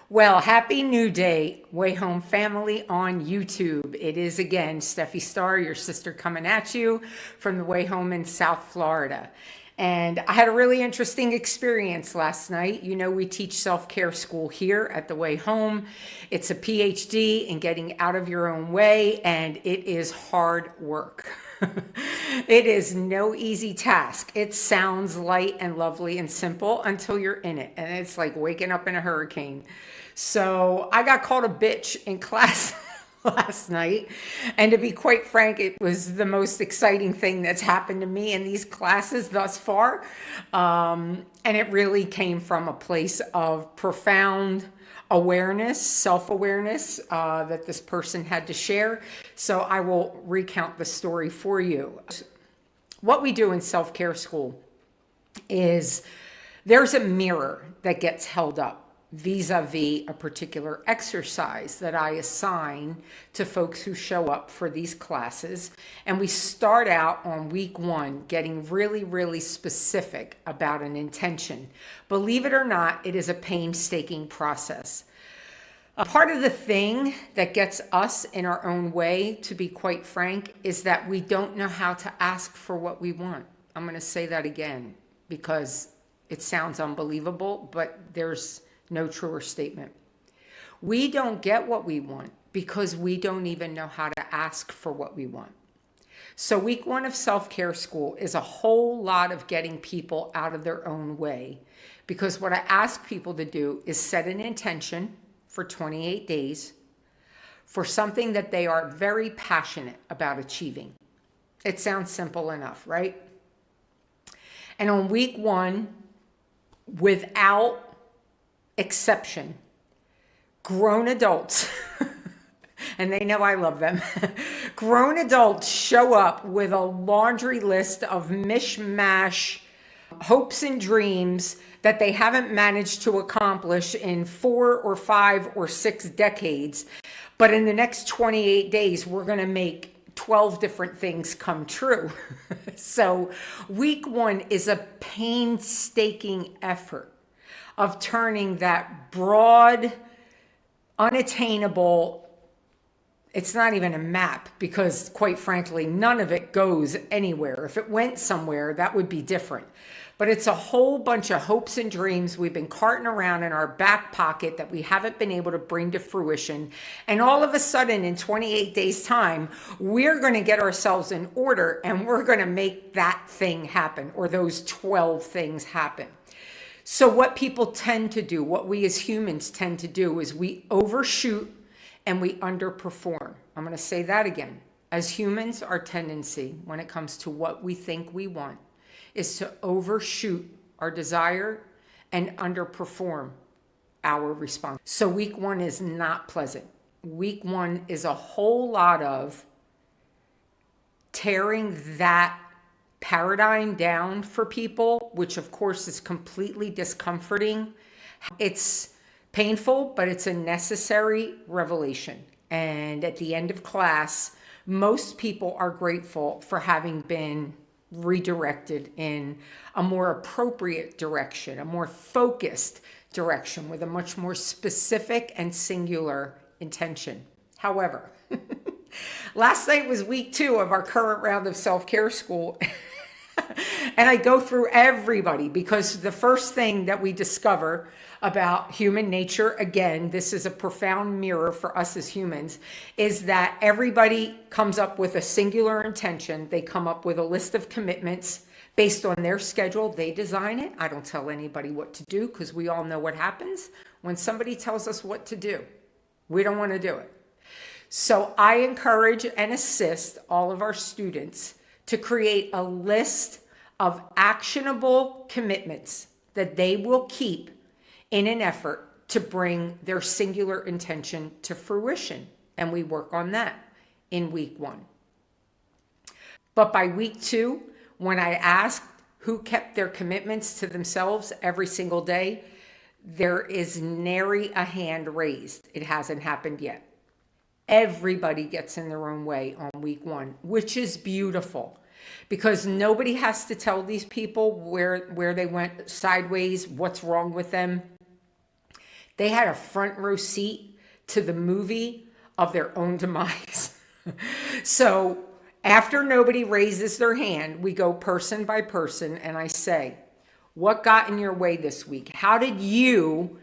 Well, happy new day, Way Home family on YouTube. It is again Steffi Starr, your sister, coming at you from the Way Home in South Florida. And I had a really interesting experience last night. You know, we teach self-care school here at the Way Home. It's a PhD in getting out of your own way, and it is hard work. It is no easy task. It sounds light and lovely and simple until you're in it. And it's like waking up in a hurricane. So I got called a bitch in class last night. And to be quite frank, it was the most exciting thing that's happened to me in these classes thus far. And it really came from a place of profound awareness, self-awareness that this person had to share. So I will recount the story for you. What we do in self-care school is there's a mirror that gets held up vis-a-vis a particular exercise that I assign to folks who show up for these classes. And we start out on week one getting really specific about an intention. Believe it or not, it is a painstaking process. A part of the thing that gets us in our own way, to be quite frank, is that we don't know how to ask for what we want. I'm going to say that again because it sounds unbelievable, but there's no truer statement. We don't get what we want because we don't even know how to ask for what we want. So week one of self-care school is a whole lot of getting people out of their own way, because what I ask people to do is set an intention for 28 days for something that they are very passionate about achieving. It sounds simple enough, right? And on week one, without exception, grown adults, and they know I love them, grown adults show up with a laundry list of mishmash hopes and dreams that they haven't managed to accomplish in 4 or 5 or 6 decades. But in the next 28 days, we're going to make 12 different things come true. So week one is a painstaking effort of turning that broad, unattainable, it's not even a map, because quite frankly, none of it goes anywhere. If it went somewhere, that would be different. But it's a whole bunch of hopes and dreams we've been carting around in our back pocket that we haven't been able to bring to fruition. And all of a sudden, in 28 days' time, we're going to get ourselves in order and we're going to make that thing happen, or those 12 things happen. So what people tend to do, what we as humans tend to do, is we overshoot and we underperform. I'm going to say that again. As humans, our tendency when it comes to what we think we want is to overshoot our desire and underperform our response. So week one is not pleasant. Week one is a whole lot of tearing that paradigm down for people, which of course is completely discomforting. It's painful, but it's a necessary revelation. And at the end of class, most people are grateful for having been redirected in a more appropriate direction, a more focused direction with a much more specific and singular intention. However, last night was week 2 of our current round of self-care school. And I go through everybody, because the first thing that we discover about human nature, again, this is a profound mirror for us as humans, is that everybody comes up with a singular intention. They come up with a list of commitments based on their schedule. They design it. I don't tell anybody what to do, because we all know what happens when somebody tells us what to do. We don't want to do it. So I encourage and assist all of our students to create a list of actionable commitments that they will keep in an effort to bring their singular intention to fruition. And we work on that in week 1. But by week 2, when I asked who kept their commitments to themselves every single day, there is nary a hand raised. It hasn't happened yet. Everybody gets in their own way on week 1, which is beautiful, because nobody has to tell these people where they went sideways, what's wrong with them. They had a front row seat to the movie of their own demise. So after nobody raises their hand, we go person by person and I say, what got in your way this week? How did you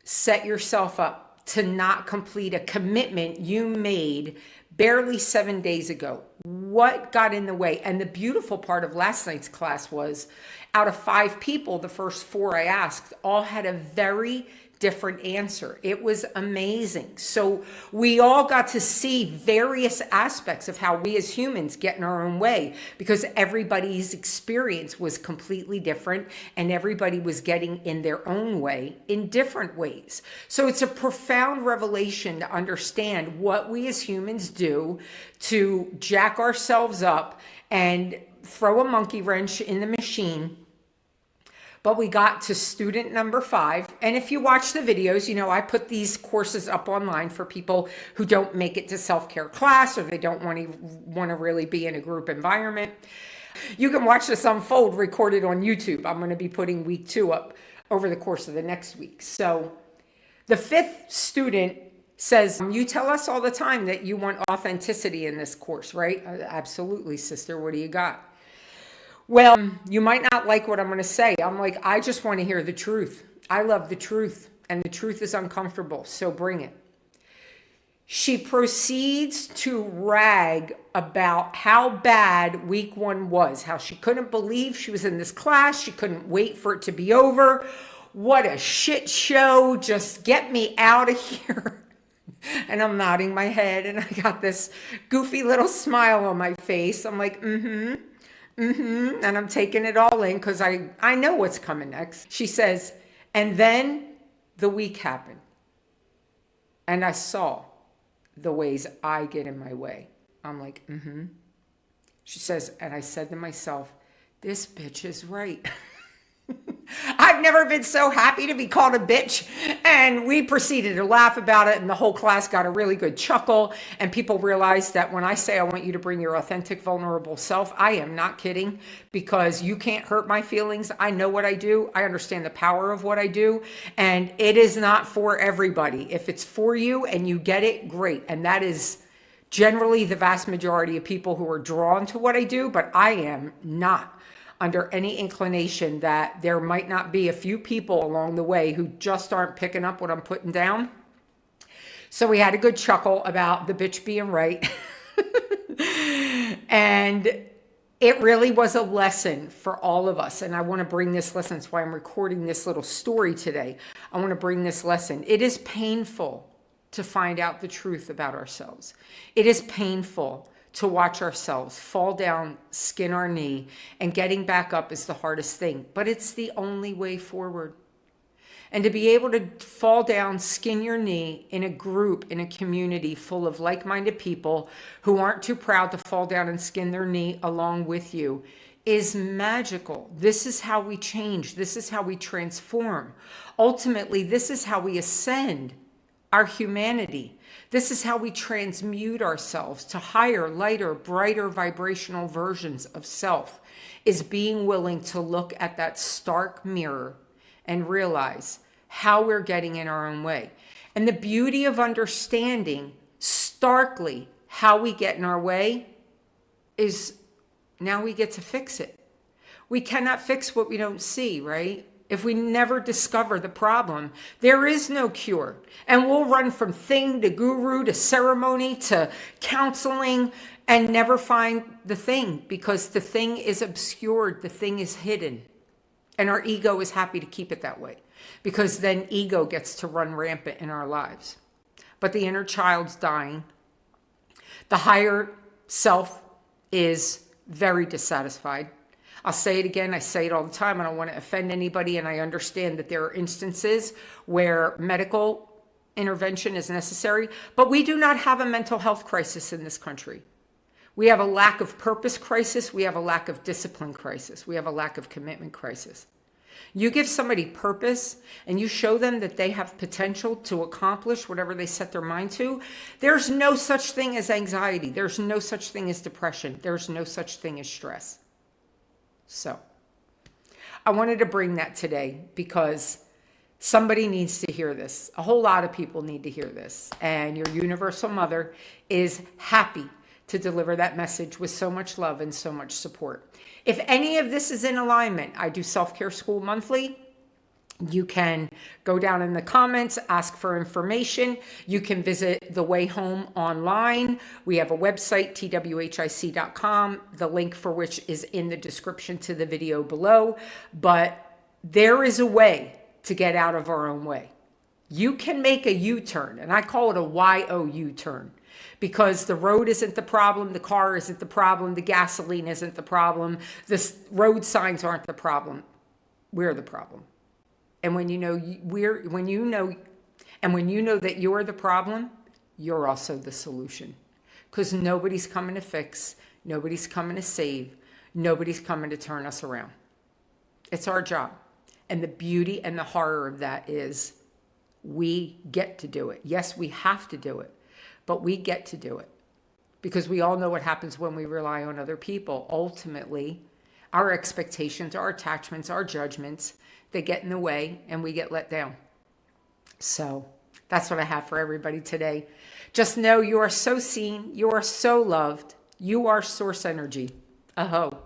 set yourself up to not complete a commitment you made barely 7 days ago? What got in the way? And the beautiful part of last night's class was, out of 5 people, the first 4 I asked all had a very different answer. It was amazing. So we all got to see various aspects of how we as humans get in our own way, because everybody's experience was completely different and everybody was getting in their own way in different ways. So it's a profound revelation to understand what we as humans do to jack ourselves up and throw a monkey wrench in the machine. But we got to student number 5. And if you watch the videos, you know, I put these courses up online for people who don't make it to self-care class, or they don't want to really be in a group environment. You can watch this unfold recorded on YouTube. I'm going to be putting week 2 up over the course of the next week. So the 5th student says, you tell us all the time that you want authenticity in this course, right? Absolutely, sister. What do you got? Well, you might not like what I'm going to say. I'm like, I just want to hear the truth. I love the truth, and the truth is uncomfortable, so bring it. She proceeds to rag about how bad week 1 was, how she couldn't believe she was in this class. She couldn't wait for it to be over. What a shit show. Just get me out of here. And I'm nodding my head, and I got this goofy little smile on my face. I'm like, and I'm taking it all in because I know what's coming next. She says, and then the week happened. And I saw the ways I get in my way. I'm like, She says, and I said to myself, this bitch is right. I've never been so happy to be called a bitch. And we proceeded to laugh about it, and the whole class got a really good chuckle. And people realized that when I say I want you to bring your authentic, vulnerable self, I am not kidding, because you can't hurt my feelings. I know what I do. I understand the power of what I do. And it is not for everybody. If it's for you and you get it, great. And that is generally the vast majority of people who are drawn to what I do, but I am not under any inclination that there might not be a few people along the way who just aren't picking up what I'm putting down. So we had a good chuckle about the bitch being right. And it really was a lesson for all of us. And I want to bring this lesson. That's why I'm recording this little story today. I want to bring this lesson. It is painful to find out the truth about ourselves. It is painful to watch ourselves fall down, skin our knee, and getting back up is the hardest thing, but it's the only way forward. And to be able to fall down, skin your knee in a group, in a community full of like-minded people who aren't too proud to fall down and skin their knee along with you is magical. This is how we change. This is how we transform. Ultimately, this is how we ascend our humanity. This is how we transmute ourselves to higher, lighter, brighter vibrational versions of self, is being willing to look at that stark mirror and realize how we're getting in our own way. And the beauty of understanding starkly how we get in our way is now we get to fix it. We cannot fix what we don't see, right? If we never discover the problem, there is no cure. And we'll run from thing to guru to ceremony to counseling and never find the thing, because the thing is obscured, the thing is hidden. And our ego is happy to keep it that way, because then ego gets to run rampant in our lives. But the inner child's dying. The higher self is very dissatisfied. I'll say it again. I say it all the time. I don't want to offend anybody. And I understand that there are instances where medical intervention is necessary, but we do not have a mental health crisis in this country. We have a lack of purpose crisis. We have a lack of discipline crisis. We have a lack of commitment crisis. You give somebody purpose and you show them that they have potential to accomplish whatever they set their mind to. There's no such thing as anxiety. There's no such thing as depression. There's no such thing as stress. So I wanted to bring that today because Somebody needs to hear this. A whole lot of people need to hear this. And your universal mother is happy to deliver that message with so much love and so much support. If any of this is in alignment, I do Self-Care School monthly. You can go down in the comments, ask for information. You can visit The Way Home online. We have a website, twhic.com, the link for which is in the description to the video below. But there is a way to get out of our own way. You can make a U-turn, and I call it a YOU turn, because the road isn't the problem, the car isn't the problem, the gasoline isn't the problem, the road signs aren't the problem. We're the problem. And when you know when you know that you're the problem, you're also the solution. Because nobody's coming to fix, nobody's coming to save, nobody's coming to turn us around. It's our job. And the beauty and the horror of that is we get to do it. Yes, we have to do it, but we get to do it. Because we all know what happens when we rely on other people. Ultimately, our expectations, our attachments, our judgments, they get in the way and we get let down. So that's what I have for everybody today. Just know you are so seen, you are so loved, you are source energy. Aho.